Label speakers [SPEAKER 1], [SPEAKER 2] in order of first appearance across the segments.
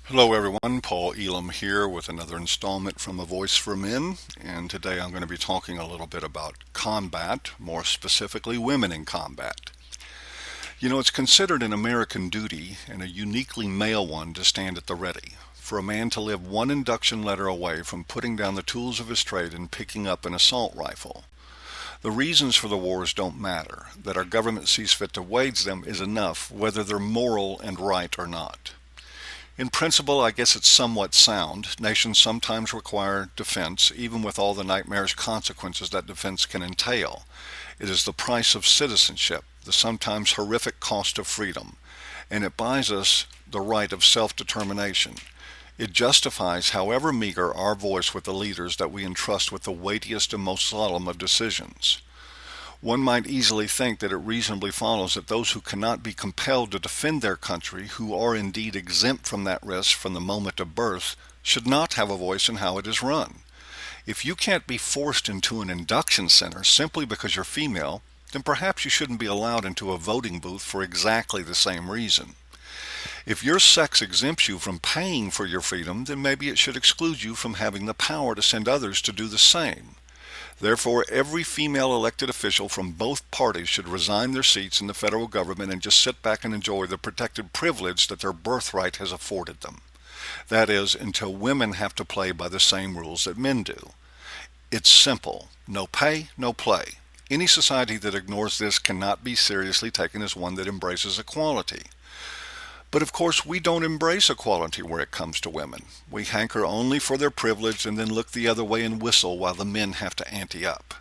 [SPEAKER 1] Hello everyone, Paul Elam here with another installment from A Voice for Men, and today I'm going to be talking a little bit about combat, more specifically women in combat. You know, it's considered an American duty and a uniquely male one to stand at the ready, for a man to live one induction letter away from putting down the tools of his trade and picking up an assault rifle. The reasons for the wars don't matter. That our government sees fit to wage them is enough, whether they're moral and right or not. In principle, I guess it's somewhat sound. Nations sometimes require defense, even with all the nightmarish consequences that defense can entail. It is the price of citizenship, the sometimes horrific cost of freedom, and it buys us the right of self-determination. It justifies, however meager, our voice with the leaders that we entrust with the weightiest and most solemn of decisions. One might easily think that it reasonably follows that those who cannot be compelled to defend their country, who are indeed exempt from that risk from the moment of birth, should not have a voice in how it is run. If you can't be forced into an induction center simply because you're female, then perhaps you shouldn't be allowed into a voting booth for exactly the same reason. If your sex exempts you from paying for your freedom, then maybe it should exclude you from having the power to send others to do the same. Therefore, every female elected official from both parties should resign their seats in the federal government and just sit back and enjoy the protected privilege that their birthright has afforded them. That is, until women have to play by the same rules that men do. It's simple. No pay, no play. Any society that ignores this cannot be seriously taken as one that embraces equality. But of course, we don't embrace equality where it comes to women. We hanker only for their privilege and then look the other way and whistle while the men have to ante up.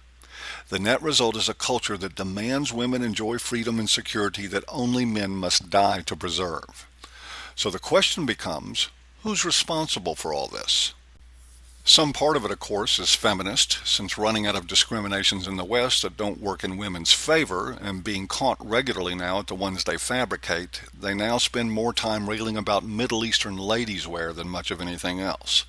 [SPEAKER 1] The net result is a culture that demands women enjoy freedom and security that only men must die to preserve. So the question becomes, who's responsible for all this? Some part of it, of course, is feminist, since running out of discriminations in the West that don't work in women's favor and being caught regularly now at the ones they fabricate, they now spend more time railing about Middle Eastern ladies' wear than much of anything else.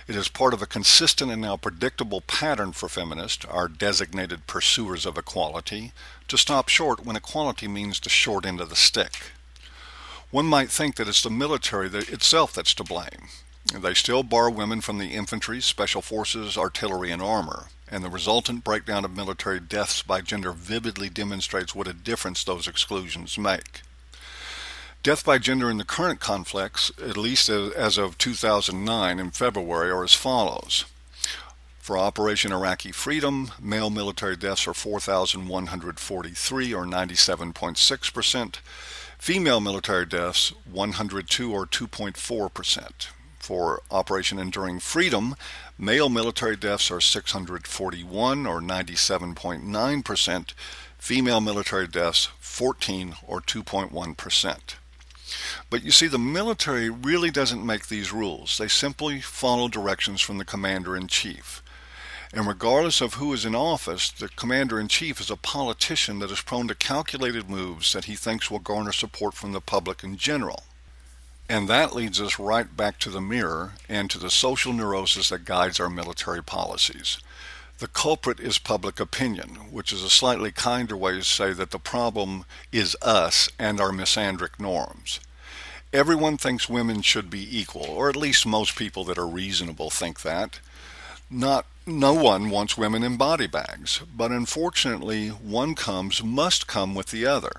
[SPEAKER 1] It is part of a consistent and now predictable pattern for feminists, our designated pursuers of equality, to stop short when equality means the short end of the stick. One might think that it's the military itself that's to blame. They still bar women from the infantry, special forces, artillery, and armor, and the resultant breakdown of military deaths by gender vividly demonstrates what a difference those exclusions make. Death by gender in the current conflicts, at least as of 2009 in February, are as follows. For Operation Iraqi Freedom, male military deaths are 4,143 or 97.6%, female military deaths 102 or 2.4%. For Operation Enduring Freedom, male military deaths are 641 or 97.9%, female military deaths 14 or 2.1%. But you see, the military really doesn't make these rules. They simply follow directions from the commander-in-chief. And regardless of who is in office, the commander-in-chief is a politician that is prone to calculated moves that he thinks will garner support from the public in general. And that leads us right back to the mirror and to the social neurosis that guides our military policies. The culprit is public opinion, which is a slightly kinder way to say that the problem is us and our misandric norms. Everyone thinks women should be equal, or at least most people that are reasonable think that. No one wants women in body bags, but unfortunately one must come with the other.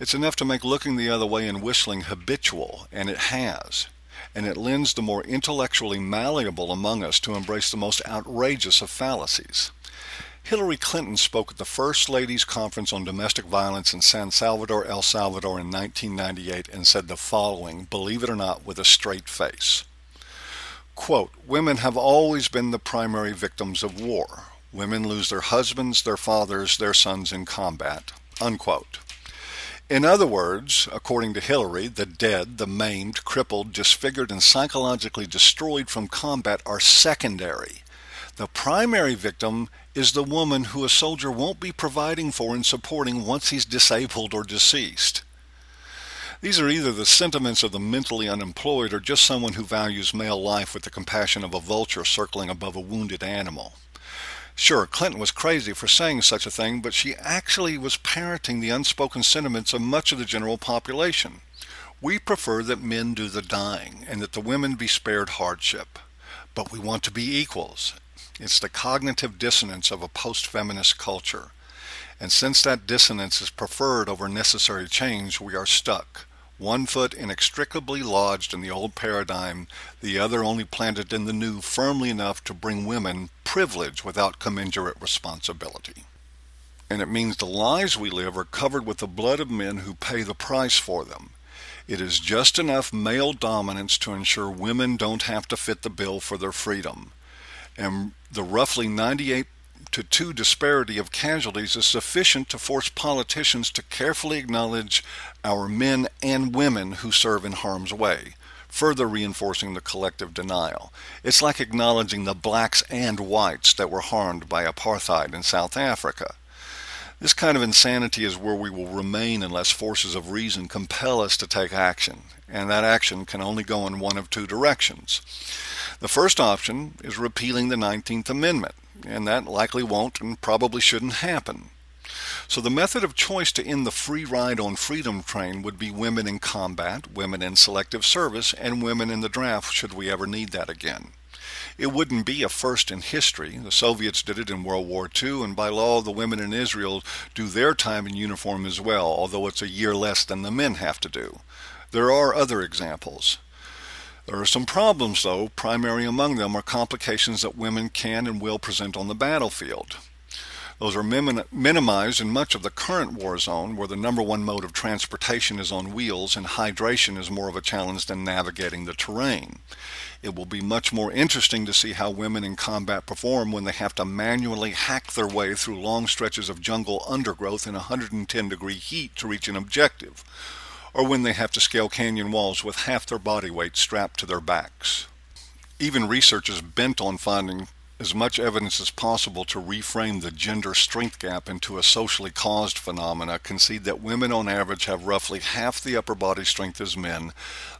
[SPEAKER 1] It's enough to make looking the other way and whistling habitual, and it has. And it lends the more intellectually malleable among us to embrace the most outrageous of fallacies. Hillary Clinton spoke at the First Ladies' Conference on Domestic Violence in San Salvador, El Salvador in 1998 and said the following, believe it or not, with a straight face. Quote, women have always been the primary victims of war. Women lose their husbands, their fathers, their sons in combat. Unquote. In other words, according to Hillary, the dead, the maimed, crippled, disfigured, and psychologically destroyed from combat are secondary. The primary victim is the woman who a soldier won't be providing for and supporting once he's disabled or deceased. These are either the sentiments of the mentally unemployed or just someone who values male life with the compassion of a vulture circling above a wounded animal. Sure, Clinton was crazy for saying such a thing, but she actually was parroting the unspoken sentiments of much of the general population. We prefer that men do the dying and that the women be spared hardship. But we want to be equals. It's the cognitive dissonance of a post-feminist culture. And since that dissonance is preferred over necessary change, we are stuck. One foot inextricably lodged in the old paradigm, the other only planted in the new firmly enough to bring women privilege without commensurate responsibility. And it means the lives we live are covered with the blood of men who pay the price for them. It is just enough male dominance to ensure women don't have to fit the bill for their freedom. And the roughly 98 to 2 disparity of casualties is sufficient to force politicians to carefully acknowledge our men and women who serve in harm's way, further reinforcing the collective denial. It's like acknowledging the blacks and whites that were harmed by apartheid in South Africa. This kind of insanity is where we will remain unless forces of reason compel us to take action, and that action can only go in one of two directions. The first option is repealing the 19th Amendment, and that likely won't and probably shouldn't happen. So the method of choice to end the free ride on freedom train would be women in combat, women in selective service, and women in the draft should we ever need that again. It wouldn't be a first in history. The Soviets did it in World War II, and by law the women in Israel do their time in uniform as well, although it's a year less than the men have to do. There are other examples. There are some problems, though. Primary among them are complications that women can and will present on the battlefield. Those are minimized in much of the current war zone, where the number one mode of transportation is on wheels and hydration is more of a challenge than navigating the terrain. It will be much more interesting to see how women in combat perform when they have to manually hack their way through long stretches of jungle undergrowth in 110-degree heat to reach an objective, or when they have to scale canyon walls with half their body weight strapped to their backs. Even researchers bent on finding as much evidence as possible to reframe the gender strength gap into a socially caused phenomena concede that women on average have roughly half the upper body strength as men,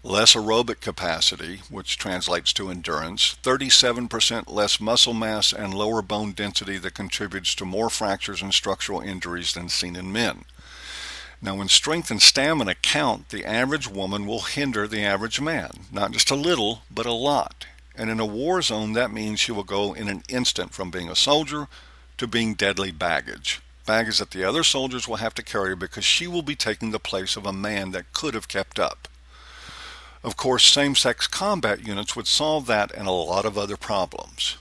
[SPEAKER 1] less aerobic capacity, which translates to endurance, 37% less muscle mass, and lower bone density that contributes to more fractures and structural injuries than seen in men. Now, when strength and stamina count, the average woman will hinder the average man, not just a little, but a lot. And in a war zone, that means she will go in an instant from being a soldier to being deadly baggage. Baggage that the other soldiers will have to carry because she will be taking the place of a man that could have kept up. Of course, same-sex combat units would solve that and a lot of other problems.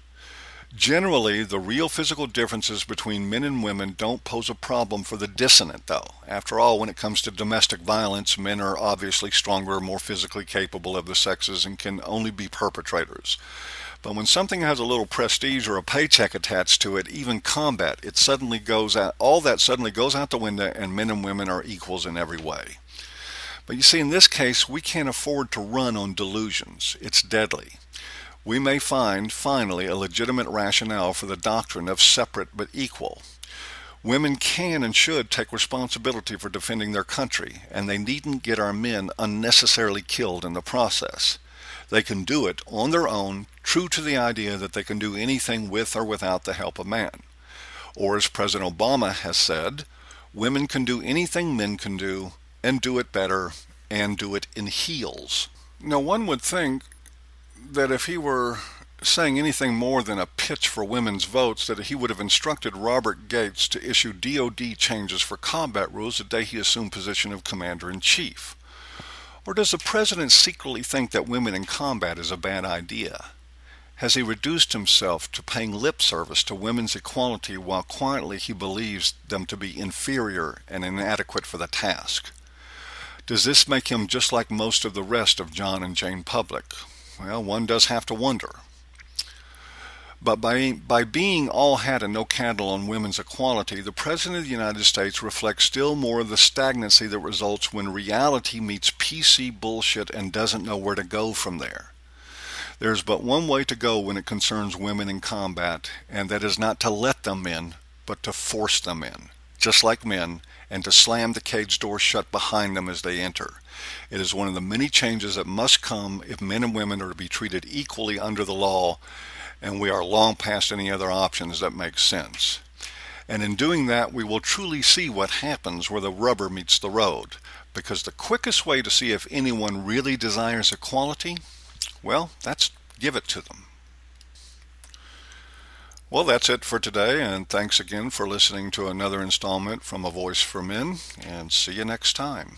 [SPEAKER 1] Generally, the real physical differences between men and women don't pose a problem for the dissonant, though. After all, when it comes to domestic violence, men are obviously stronger, more physically capable of the sexes, and can only be perpetrators. But when something has a little prestige or a paycheck attached to it, even combat, all that suddenly goes out the window, and men and women are equals in every way. But you see, in this case, we can't afford to run on delusions. It's deadly. We may find, finally, a legitimate rationale for the doctrine of separate but equal. Women can and should take responsibility for defending their country, and they needn't get our men unnecessarily killed in the process. They can do it on their own, true to the idea that they can do anything with or without the help of man. Or as President Obama has said, women can do anything men can do, and do it better, and do it in heels. Now, one would think that if he were saying anything more than a pitch for women's votes, that he would have instructed Robert Gates to issue DOD changes for combat rules the day he assumed position of Commander-in-Chief. Or does the president secretly think that women in combat is a bad idea? Has he reduced himself to paying lip service to women's equality while quietly he believes them to be inferior and inadequate for the task? Does this make him just like most of the rest of John and Jane Public? Well, one does have to wonder. But by being all hat and no cattle on women's equality, the President of the United States reflects still more of the stagnancy that results when reality meets PC bullshit and doesn't know where to go from there. There's but one way to go when it concerns women in combat, and that is not to let them in, but to force them in, just like men, and to slam the cage door shut behind them as they enter. It is one of the many changes that must come if men and women are to be treated equally under the law, and we are long past any other options that make sense. And in doing that, we will truly see what happens where the rubber meets the road. Because the quickest way to see if anyone really desires equality, well, that's give it to them. Well, that's it for today, and thanks again for listening to another installment from A Voice for Men, and see you next time.